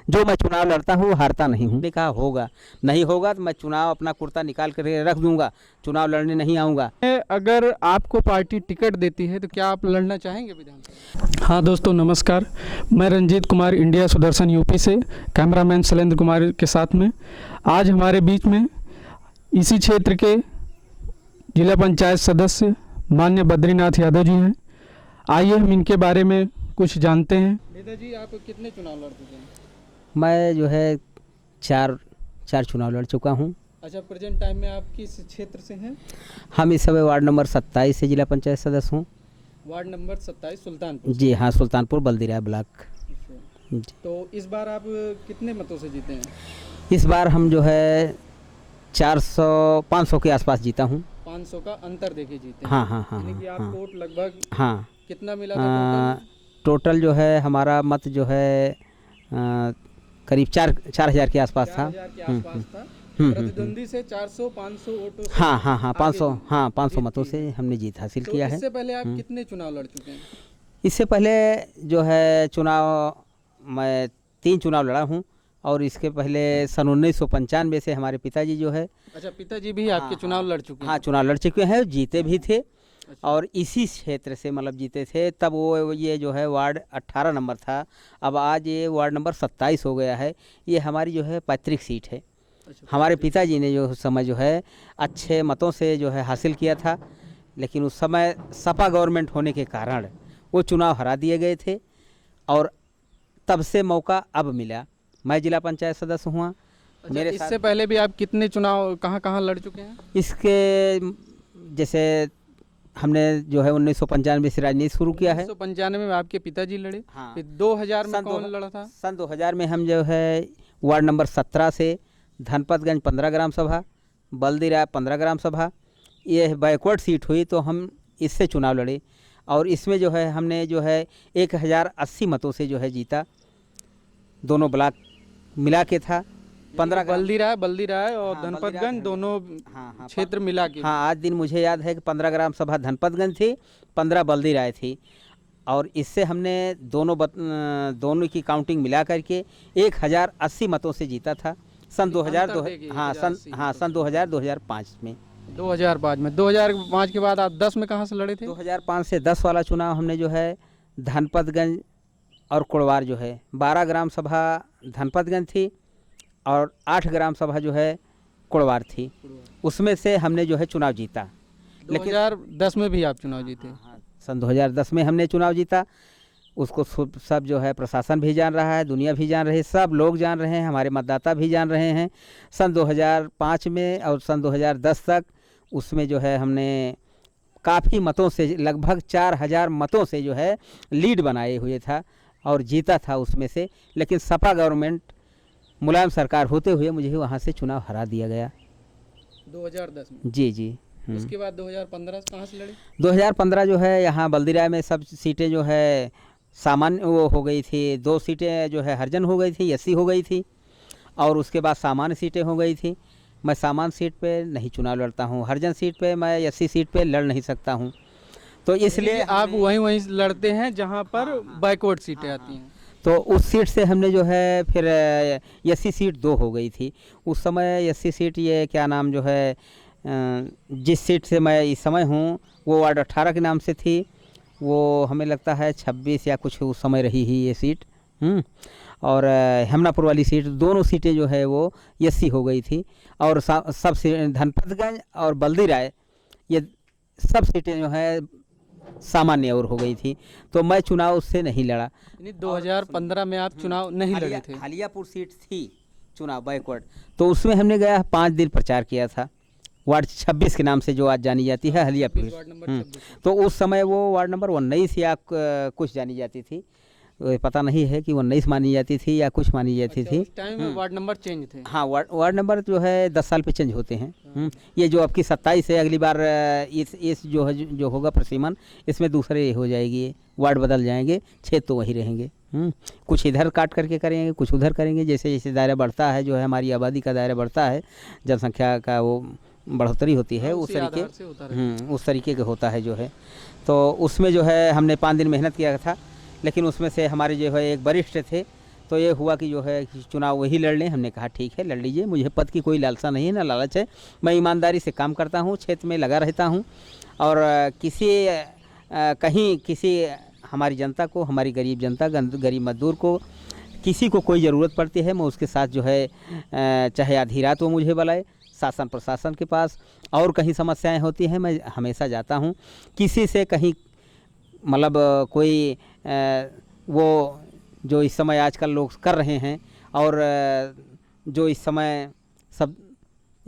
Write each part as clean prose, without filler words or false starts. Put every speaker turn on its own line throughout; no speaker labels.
जो मैं चुनाव लड़ता हूँ वो हारता नहीं हूँ। कहा होगा, नहीं होगा तो मैं चुनाव अपना कुर्ता निकाल कर रख दूंगा, चुनाव लड़ने नहीं आऊँगा।
अगर आपको पार्टी टिकट देती है तो क्या आप लड़ना चाहेंगे विधानसभा? हाँ दोस्तों नमस्कार, मैं रंजीत कुमार इंडिया सुदर्शन यूपी से कैमरामैन शैलेंद्र कुमार के साथ में आज हमारे बीच में इसी क्षेत्र के जिला पंचायत सदस्य मान्य बद्रीनाथ यादव जी हैं। आइए हम इनके बारे में कुछ जानते हैं। नेता जी, आप कितने चुनाव लड़ चुके हैं?
मैं जो है चार चुनाव लड़ चुका हूँ।
अच्छा, प्रेजेंट टाइम में आप किस क्षेत्र से हैं?
हम इस समय वार्ड नंबर 27 से जिला पंचायत सदस्य हूँ।
Ward number 27 Sultanpur.
जी हाँ, सुल्तानपुर बल्दीराय ब्लॉक। जी।
तो इस बार आप कितने मतों से जीते हैं?
इस बार हम जो है 500 के आसपास जीता हूँ।
500 का अंतर देके जीते हैं।
हाँ हाँ हाँ
यानी कि
हाँ,
आपको वोट लगभग
हाँ।
कितना मिला था
टोटल जो है हमारा मत जो है करीब 4,000 के आसपास था।
4,000 के आसपास था।
हम्म।
प्रतिद्वंदी से 400-500 वोटों से
हाँ हाँ हाँ,
आगे
500
जीत
मतों
की
से
है।
हमने जीत हासिल
तो
किया है।
इससे पहले आप कितने चुनाव लड़ चुके हैं?
इससे पहले जो है चुनाव मैं 3 चुनाव लड़ा हूँ, और इसके पहले सन 1995 से हमारे पिताजी जो है।
अच्छा, पिताजी भी आपके चुनाव लड़ चुके हैं?
हाँ, चुनाव लड़ चुके हैं, जीते भी थे।
अच्छा।
और इसी क्षेत्र से मतलब जीते थे। तब वो ये जो है वार्ड 18 नंबर था, अब आज ये वार्ड नंबर 27 हो गया है। ये हमारी जो है पैतृक सीट है।
अच्छा,
हमारे पिताजी ने जो समय जो है अच्छे मतों से जो है हासिल किया था, लेकिन उस समय सपा गवर्नमेंट होने के कारण वो चुनाव हरा दिए गए थे, और तब से मौका अब मिला। मैं जिला पंचायत सदस्य हुआ।
अच्छा,
मेरे
इससे
साथ
पहले भी आप कितने चुनाव कहाँ लड़ चुके हैं?
इसके जैसे हमने जो है 1995 से राजनीति शुरू किया है।
1995 में आपके पिताजी लड़े।
हाँ।
फिर 2000 में
सन
कौन लड़ा था?
सन 2000 में हम जो है वार्ड नंबर 17 से धनपतगंज 15 ग्राम सभा, बल्दीराय 15 ग्राम सभा, ये बैकवर्ड सीट हुई तो हम इससे चुनाव लड़े, और इसमें जो है हमने जो है 1080 मतों से जो है जीता। दोनों ब्लॉक मिला के था 15
बल्दीराय और
हाँ,
धनपतगंज दोनों
हाँ
क्षेत्र मिला के।
हाँ, आज दिन मुझे याद है कि 15 ग्राम सभा धनपतगंज थी, 15 बल्दीराय थी, और इससे हमने दोनों की काउंटिंग मिला करके 1080 मतों से जीता था। सन 2000 सन 2005 में।
2005 के बाद आप 10 में कहाँ से लड़े थे?
2005 से 10 वाला चुनाव हमने जो है धनपतगंज और कोड़वार जो है 12 ग्राम सभा धनपतगंज थी, और 8 ग्राम सभा जो है कोड़वार थी। उसमें से हमने जो है चुनाव जीता।
2010 में भी आप चुनाव जीते?
हाँ, सन 2010 में हमने चुनाव जीता। उसको सब जो है प्रशासन भी जान रहा है, दुनिया भी जान रही है, सब लोग जान रहे हैं, हमारे मतदाता भी जान रहे हैं। सन 2005 में और सन 2010 तक उसमें जो है हमने काफ़ी मतों से, लगभग 4000 मतों से जो है लीड बनाए हुए था और जीता था उसमें से। लेकिन सपा गवर्नमेंट मुलायम सरकार होते हुए मुझे वहाँ से चुनाव हरा दिया गया
2010 में।
जी जी।
उसके बाद 2015 कहाँ से लड़े?
2015 जो है यहाँ बल्दीराय में सब सीटें जो है सामान्य वो हो गई थी। 2 सीटें जो है हरजन हो गई थी, एससी हो गई थी, और उसके बाद सामान्य सीटें हो गई थी। मैं सामान्य सीट पे नहीं चुनाव लड़ता हूँ, हरजन सीट पे मैं एससी सीट पे लड़ नहीं सकता हूँ, तो इसलिए
आप वहीं लड़ते हैं जहाँ पर बैकवर्ड सीटें आती हैं।
तो उस सीट से हमने जो है फिर एससी सीट 2 हो गई थी। उस समय एससी सीट ये क्या नाम जो है जिस सीट से मैं इस समय हूँ वो वार्ड 18 के नाम से थी। वो हमें लगता है 26 या कुछ उस समय रही ही ये सीट। और हेमनापुर वाली सीट, दोनों सीटें जो है वो एससी हो गई थी, और सब धनपतगंज और बल्दीराय ये सब सीटें जो है सामान्य और हो गई थी। तो मैं चुनाव उससे नहीं लड़ा।
2015 में आप चुनाव नहीं लड़े थे?
हालियापुर सीट थी चुनाव बैकवर्ड, तो उसमें हमने गया 5 दिन प्रचार किया था। वार्ड 26 के नाम से जो आज जानी जाती है हालियापुर। तो उस समय वो वार्ड नंबर 19 या कुछ जानी जाती थी, पता नहीं है कि 19 मानी जाती थी या कुछ मानी जाती थी।
उस टाइम में वार्ड नंबर चेंज थे?
हाँ, वार्ड नंबर जो है 10 साल पे चेंज होते हैं। ये जो आपकी 27 है, अगली बार इस जो है जो होगा प्रसीमन, इसमें दूसरे हो जाएगी, वार्ड बदल जाएंगे, क्षेत्र तो वही रहेंगे। कुछ इधर काट करके करेंगे, कुछ उधर करेंगे, जैसे जैसे दायरा बढ़ता है, जो है हमारी आबादी का दायरा बढ़ता है, जनसंख्या का वो बढ़ोतरी होती है, उस तरीके का होता है जो है। तो उसमें जो है हमने 5 दिन मेहनत किया था, लेकिन उसमें से हमारे जो है एक वरिष्ठ थे तो ये हुआ कि जो है कि चुनाव वही लड़ लें। हमने कहा ठीक है लड़ लीजिए, मुझे पद की कोई लालसा नहीं है, ना लालच है। मैं ईमानदारी से काम करता हूँ, क्षेत्र में लगा रहता हूँ और कहीं किसी हमारी जनता को, हमारी गरीब जनता, गरीब मजदूर को, किसी को कोई ज़रूरत पड़ती है, मैं उसके साथ जो है चाहे आधी रात वो मुझे बुलाए, शासन प्रशासन के पास और कहीं समस्याएं होती हैं, मैं हमेशा जाता हूं। किसी से कहीं मतलब कोई वो जो इस समय आजकल लोग कर रहे हैं और जो इस समय सब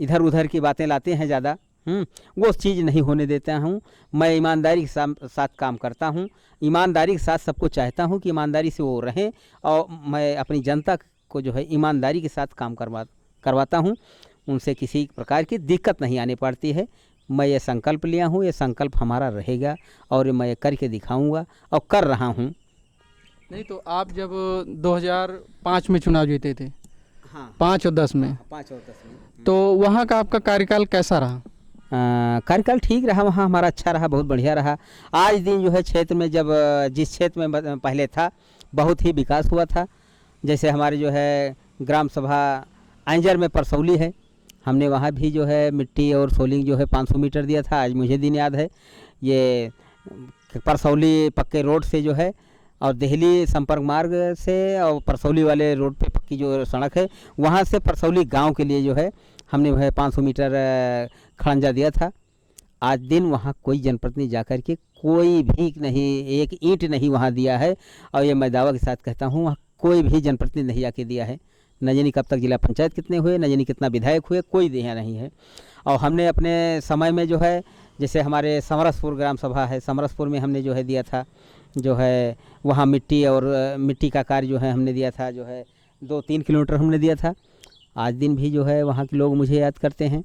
इधर उधर की बातें लाते हैं ज़्यादा, वो चीज़ नहीं होने देता हूँ। मैं ईमानदारी के साथ काम करता हूँ, ईमानदारी के साथ सबको चाहता हूँ कि ईमानदारी से वो रहें और मैं अपनी जनता को जो है ईमानदारी के साथ काम करवाता हूँ, उनसे किसी प्रकार की दिक्कत नहीं आने पड़ती है। मैं ये संकल्प लिया हूँ, ये संकल्प हमारा रहेगा और मैं करके दिखाऊंगा और कर रहा हूँ।
नहीं तो आप जब 2005 में चुनाव जीते थे,
हाँ
5 और 10 में,
5 और 10 में,
तो वहाँ का आपका कार्यकाल कैसा रहा?
कार्यकाल ठीक रहा, वहाँ हमारा अच्छा रहा, बहुत बढ़िया रहा। आज दिन जो है क्षेत्र में जब जिस क्षेत्र में पहले था बहुत ही विकास हुआ था। जैसे हमारे जो है ग्राम सभा आंजर में परसौली है, हमने वहाँ भी जो है मिट्टी और सोलिंग जो है 500 मीटर दिया था। आज मुझे दिन याद है, ये परसौली पक्के रोड से जो है और दिल्ली संपर्क मार्ग से और परसौली वाले रोड पे पक्की जो सड़क है, वहाँ से परसौली गांव के लिए जो है हमने वह 500 मीटर खड़ंजा दिया था। आज दिन वहाँ कोई जनप्रतिनिधि जाकर के कोई भी नहीं, एक ईंट नहीं वहाँ दिया है और ये मैं दावा के साथ कहता हूँ वहाँ कोई भी जनप्रतिनिधि नहीं आके दिया है। न जानी कब तक जिला पंचायत कितने हुए, न जानी कितना विधायक हुए, कोई दिया नहीं है। और हमने अपने समय में जो है जैसे हमारे समरसपुर ग्राम सभा है, समरसपुर में हमने जो है दिया था, जो है वहाँ मिट्टी और मिट्टी का कार्य जो है हमने दिया था, जो है 2-3 किलोमीटर हमने दिया था। आज दिन भी जो है वहाँ के लोग मुझे याद करते हैं।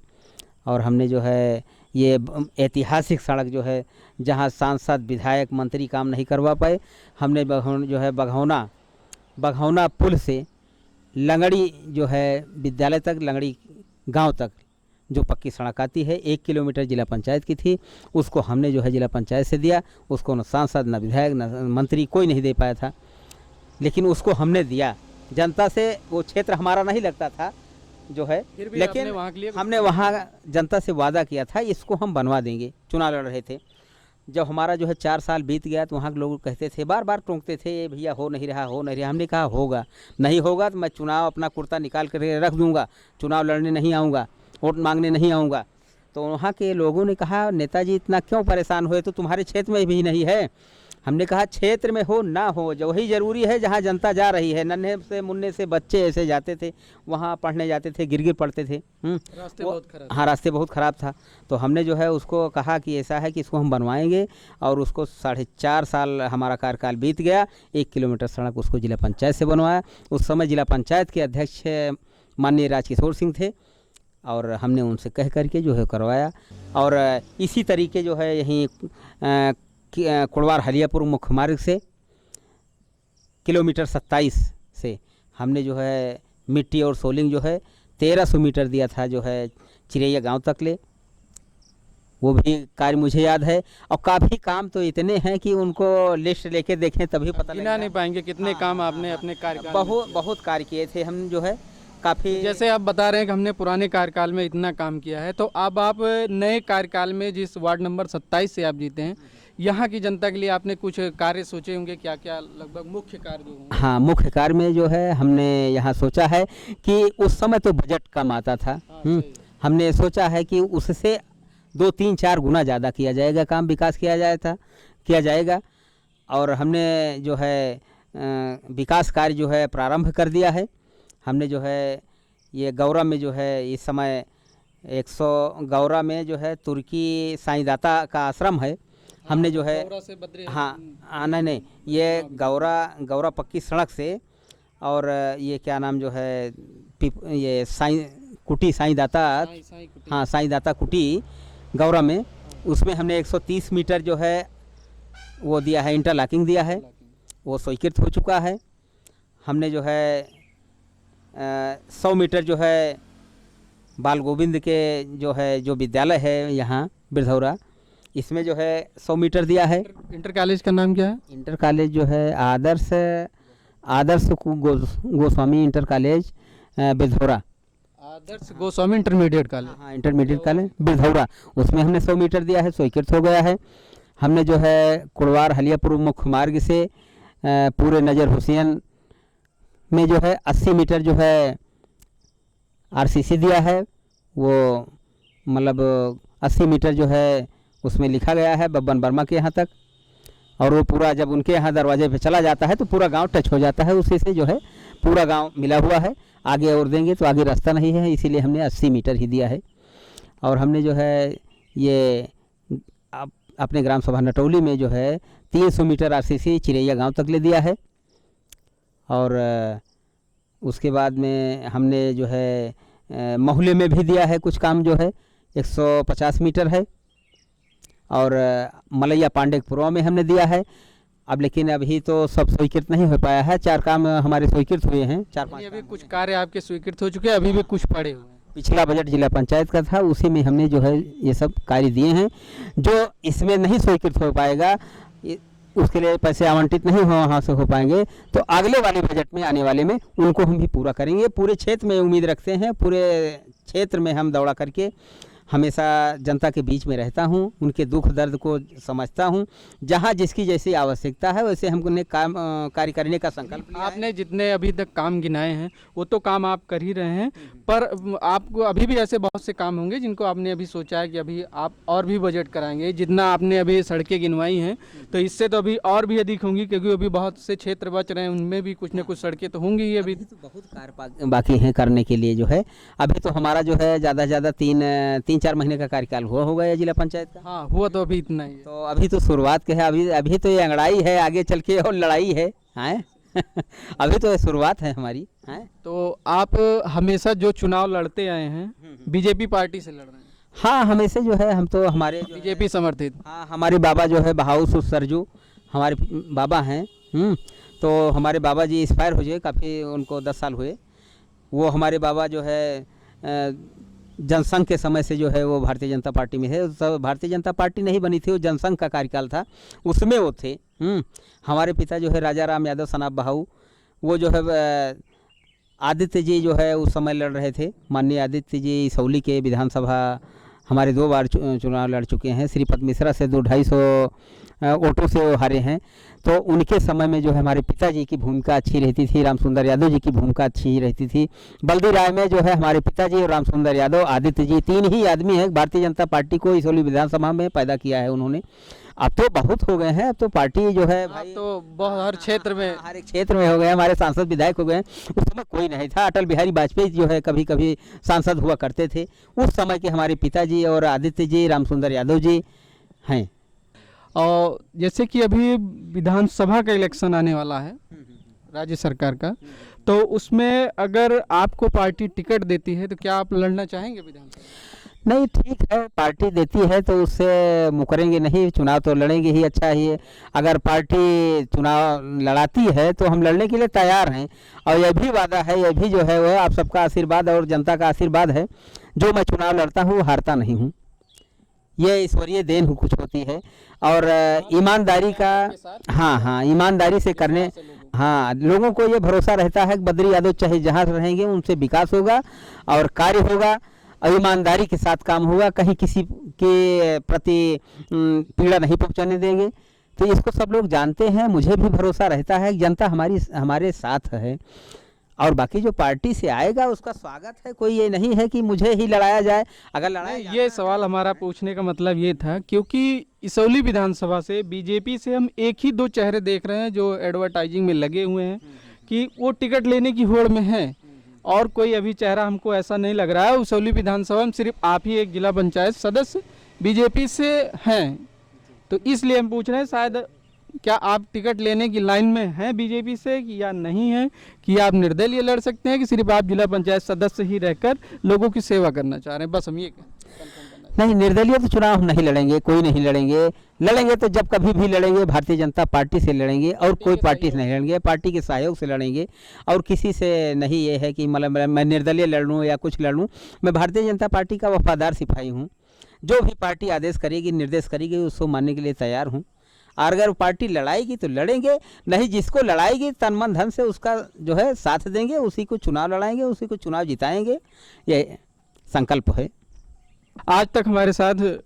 और हमने जो है ये ऐतिहासिक सड़क जो है जहाँ सांसद विधायक मंत्री काम नहीं करवा पाए, हमने जो है बघौना पुल से लंगड़ी जो है विद्यालय तक, लंगड़ी गांव तक जो पक्की सड़क आती है 1 किलोमीटर जिला पंचायत की थी, उसको हमने जो है जिला पंचायत से दिया। उसको न सांसद, न विधायक, न मंत्री कोई नहीं दे पाया था, लेकिन उसको हमने दिया। जनता से वो क्षेत्र हमारा नहीं लगता था जो है, लेकिन हमने वहाँ जनता से वादा किया था इसको हम बनवा देंगे। चुनाव लड़ रहे थे, जब हमारा जो है 4 साल बीत गया तो वहाँ के लोग कहते थे, बार बार टोंकते थे, ये भैया हो नहीं रहा, हो नहीं रहा। हमने कहा होगा, नहीं होगा तो मैं चुनाव अपना कुर्ता निकाल कर रख दूंगा, चुनाव लड़ने नहीं आऊँगा, वोट मांगने नहीं आऊँगा। तो वहाँ के लोगों ने कहा नेताजी इतना क्यों परेशान हुए, तो तुम्हारे क्षेत्र में भी नहीं है। हमने कहा क्षेत्र में हो ना हो, जो वही ज़रूरी है जहाँ जनता जा रही है। नन्हे से मुन्ने से बच्चे ऐसे जाते थे, वहाँ पढ़ने जाते थे, गिर पढ़ते थे।
रास्ते बहुत खराब,
हाँ रास्ते बहुत ख़राब था। तो हमने जो है उसको कहा कि ऐसा है कि इसको हम बनवाएंगे, और उसको 4.5 साल हमारा कार्यकाल बीत गया। 1 किलोमीटर सड़क उसको जिला पंचायत से बनवाया। उस समय जिला पंचायत के अध्यक्ष माननीय राजकिशोर सिंह थे और हमने उनसे कह करके जो है करवाया। और इसी तरीके जो है यहीं कुड़वार हलियापुर मुख्य मार्ग से किलोमीटर 27 से हमने जो है मिट्टी और सोलिंग जो है 1300 मीटर दिया था, जो है चिरैया गांव तक ले। वो भी कार्य मुझे याद है। और काफ़ी काम तो इतने हैं कि उनको लिस्ट लेके देखें तभी पता
गिना नहीं पाएंगे कितने काम आपने अपने कार्यकाल में।
बहुत कार्य किए थे हम जो है काफ़ी।
जैसे आप बता रहे हैं कि हमने पुराने कार्यकाल में इतना काम किया है, तो अब आप नए कार्यकाल में जिस वार्ड नंबर 27 से आप जीते हैं, यहाँ की जनता के लिए आपने कुछ कार्य सोचे होंगे, क्या क्या लगभग मुख्य कार्य जो होंगे?
हाँ, मुख्य कार्य में जो है हमने यहाँ सोचा है कि उस समय तो बजट कम आता था। हमने सोचा है कि उससे 2-3-4 गुना ज़्यादा किया जाएगा, काम विकास किया जाएगा। और हमने जो है विकास कार्य जो है प्रारंभ कर दिया है। हमने जो है ये गौरा में जो है इस समय 100 गौरा में जो है तुर्की साईं दाता का आश्रम है। हमने जो है हाँ नहीं ये गौरा पक्की सड़क से, और ये क्या नाम जो है ये साईं दाता, हाँ साईं दाता कुटी गौरा में, उसमें हमने 130 मीटर जो है वो दिया है, इंटरलॉकिंग दिया है, वो स्वीकृत हो चुका है। हमने जो है 100 मीटर जो है बाल गोविंद के जो विद्यालय है यहाँ बिरधौरा, इसमें जो है 100 मीटर दिया है।
इंटर कॉलेज का नाम क्या है?
इंटर कॉलेज जो है आदर्श आदर्श गोस्वामी इंटर कॉलेज बिधौरा।
आदर्श गोस्वामी इंटरमीडिएट कॉलेज।
हाँ, इंटरमीडिएट कॉलेज बिधौरा, उसमें हमने 100 मीटर दिया है, स्वीकृत हो गया है। हमने जो है कुड़वार हलियापुर मुख्य मार्ग से पूरे नज़र हुसैन में जो है 80 मीटर जो है आरसीसी दिया है। वो मतलब 80 मीटर जो है उसमें लिखा गया है बब्बन वर्मा के यहाँ तक, और वो पूरा जब उनके यहाँ दरवाजे पे चला जाता है तो पूरा गांव टच हो जाता है, उसी से जो है पूरा गांव मिला हुआ है। आगे और देंगे तो आगे रास्ता नहीं है, इसीलिए हमने 80 मीटर ही दिया है। और हमने जो है ये अपने ग्राम सभा नटौली में जो है 300 मीटर आरसीसी चिरैया गांव तक ले दिया है। और उसके बाद में हमने जो है महुले में भी दिया है कुछ काम, जो है 150 मीटर है। और मलैया पांडेपुरवा में हमने दिया है। अब लेकिन अभी तो सब स्वीकृत नहीं हो पाया है, 4 काम हमारे स्वीकृत हुए हैं, 4-5
अभी कुछ कार्य आपके स्वीकृत हो चुके हैं, अभी भी कुछ पड़े हुए हैं।
पिछला बजट जिला पंचायत का था, उसी में हमने जो है ये सब कार्य दिए हैं। जो इसमें नहीं स्वीकृत हो पाएगा उसके लिए पैसे आवंटित नहीं हो वहाँ से हो पाएंगे, तो अगले वाले बजट में आने वाले में उनको हम भी पूरा करेंगे। पूरे क्षेत्र में उम्मीद रखते हैं, पूरे क्षेत्र में हम दौड़ा करके हमेशा जनता के बीच में रहता हूं, उनके दुख दर्द को समझता हूं। जहां जिसकी जैसी आवश्यकता है वैसे हमने काम कार्य करने का संकल्प लिया है।
आपने जितने अभी तक काम गिनाए हैं वो तो काम आप कर ही रहे हैं, पर आपको अभी भी ऐसे बहुत से काम होंगे जिनको आपने अभी सोचा है कि अभी आप और भी बजट कराएंगे। जितना आपने अभी सड़कें गिनवाई हैं तो इससे तो अभी और भी अधिक होंगी, क्योंकि अभी बहुत से क्षेत्र बच रहे हैं, उनमें भी कुछ न कुछ सड़कें तो होंगी ही। अभी
तो बहुत कार्य बाकी हैं करने के लिए जो है। अभी तो हमारा जो है ज़्यादा से ज़्यादा 3-4 महीने का कार्यकाल हो गया जिला पंचायत का।
हाँ, हुआ तो अभी इतना ही है।
तो अभी तो शुरुआत के है, अभी तो ये अंगड़ाई है, आगे चल के और लड़ाई है, हैं अभी तो ये शुरुआत है हमारी, हैं।
तो आप हमेशा जो चुनाव लड़ते आए हैं बीजेपी पार्टी से लड़ रहे हैं?
हाँ, हमेशा जो है हम तो हमारे
बीजेपी समर्थित।
हाँ, हमारे बाबा जो है बहाउस सरजू हमारे बाबा हैं। तो हमारे बाबा जी एक्सपायर हो गए, काफ़ी उनको 10 साल हुए। वो हमारे बाबा जो है जनसंघ के समय से जो है वो भारतीय जनता पार्टी में है। सब भारतीय जनता पार्टी नहीं बनी थी, वो जनसंघ का कार्यकाल था, उसमें वो थे। हमारे पिता जो है राजा राम यादव सनाब बहाऊ, वो जो है आदित्य जी जो है उस समय लड़ रहे थे। माननीय आदित्य जी सौली के विधानसभा हमारे 2 बार चुनाव लड़ चुके हैं। श्रीपद मिश्रा से 200-250 वोटों से वो हारे हैं। तो उनके समय में जो है हमारे पिताजी की भूमिका अच्छी रहती थी, रामसुंदर यादव जी की भूमिका अच्छी रहती थी। बल्दी राय में जो है हमारे पिताजी और रामसुंदर यादव, आदित्य जी, 3 ही आदमी हैं भारतीय जनता पार्टी को इसौली विधानसभा में पैदा किया है उन्होंने। अब तो बहुत हो गए हैं, अब तो पार्टी जो है भाई
तो बहुत हर क्षेत्र में,
हर एक क्षेत्र में हो गए। हमारे सांसद विधायक हो गए। उस समय कोई नहीं था, अटल बिहारी वाजपेयी जो है कभी कभी सांसद हुआ करते थे। उस समय के हमारे पिताजी और आदित्य जी, रामसुंदर यादव जी हैं।
और जैसे कि अभी विधानसभा का इलेक्शन आने वाला है राज्य सरकार का, तो उसमें अगर आपको पार्टी टिकट देती है तो क्या आप लड़ना चाहेंगे विधानसभा?
नहीं, ठीक है, पार्टी देती है तो उससे मुकरेंगे नहीं, चुनाव तो लड़ेंगे ही, अच्छा ही है। अगर पार्टी चुनाव लड़ाती है तो हम लड़ने के लिए तैयार हैं। और यह भी वादा है, यह भी जो है वह आप सबका आशीर्वाद और जनता का आशीर्वाद है, जो मैं चुनाव लड़ता हूँ हारता नहीं हूँ। ये ईश्वरीय देन कुछ होती है और ईमानदारी का, हाँ, ईमानदारी से करने, हाँ, लोगों को ये भरोसा रहता है कि बद्री यादव चाहे जहाँ रहेंगे उनसे विकास होगा और कार्य होगा और ईमानदारी के साथ काम होगा, कहीं किसी के प्रति पीड़ा नहीं पहुंचाने देंगे। तो इसको सब लोग जानते हैं, मुझे भी भरोसा रहता है कि जनता हमारे साथ है। और बाकी जो पार्टी से आएगा उसका स्वागत है, कोई ये नहीं है कि मुझे ही लड़ाया जाए। अगर लड़ाया,
ये सवाल हमारा पूछने का मतलब ये था क्योंकि इसौली विधानसभा से बीजेपी से हम एक ही 2 चेहरे देख रहे हैं जो एडवर्टाइजिंग में लगे हुए हैं कि वो टिकट लेने की होड़ में है, और कोई अभी चेहरा हमको ऐसा नहीं लग रहा है। उसौली विधानसभा में सिर्फ आप ही एक जिला पंचायत सदस्य बीजेपी से हैं, तो इसलिए हम पूछ रहे हैं शायद क्या आप टिकट लेने की लाइन में हैं बीजेपी से या नहीं है, कि आप निर्दलीय लड़ सकते हैं कि सिर्फ आप जिला पंचायत सदस्य ही रहकर लोगों की सेवा करना चाह रहे हैं? बस हम ये
नहीं, निर्दलीय तो चुनाव हम नहीं लड़ेंगे, कोई नहीं लड़ेंगे। लड़ेंगे तो जब कभी भी लड़ेंगे भारतीय जनता पार्टी से लड़ेंगे और कोई पार्टी से नहीं लड़ेंगे, पार्टी के सहयोग से लड़ेंगे। और किसी से नहीं ये है कि मतलब मैं निर्दलीय लड़ लूँ या कुछ लड़ लूँ। मैं भारतीय जनता पार्टी का वफादार सिपाही हूँ। जो भी पार्टी आदेश करेगी, निर्देश करेगी, उसको मानने के लिए तैयार हूँ। और अगर पार्टी लड़ाएगी तो लड़ेंगे, नहीं जिसको लड़ाएगी तन मन धन से उसका जो है साथ देंगे, उसी को चुनाव लड़ाएंगे, उसी को चुनाव जिताएंगे, ये संकल्प है।
आज तक हमारे साथ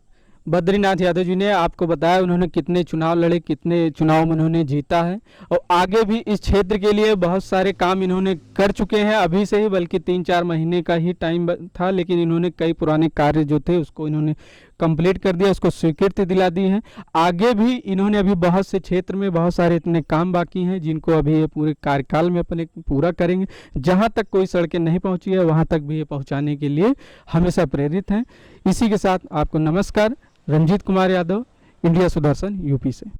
बद्रीनाथ यादव जी ने आपको बताया उन्होंने कितने चुनाव लड़े, कितने चुनाव में उन्होंने जीता है और आगे भी इस क्षेत्र के लिए बहुत सारे काम इन्होंने कर चुके हैं। अभी से ही बल्कि 3-4 महीने का ही टाइम था, लेकिन इन्होंने कई पुराने कार्य जो थे उसको इन्होंने कंप्लीट कर दिया, उसको स्वीकृति दिला दी है। आगे भी इन्होंने अभी बहुत से क्षेत्र में बहुत सारे इतने काम बाकी हैं जिनको अभी ये पूरे कार्यकाल में अपने पूरा करेंगे। जहाँ तक कोई सड़कें नहीं पहुँची है वहाँ तक भी ये पहुँचाने के लिए हमेशा प्रेरित हैं। इसी के साथ आपको नमस्कार। रंजीत कुमार यादव, इंडिया सुदर्शन यूपी से।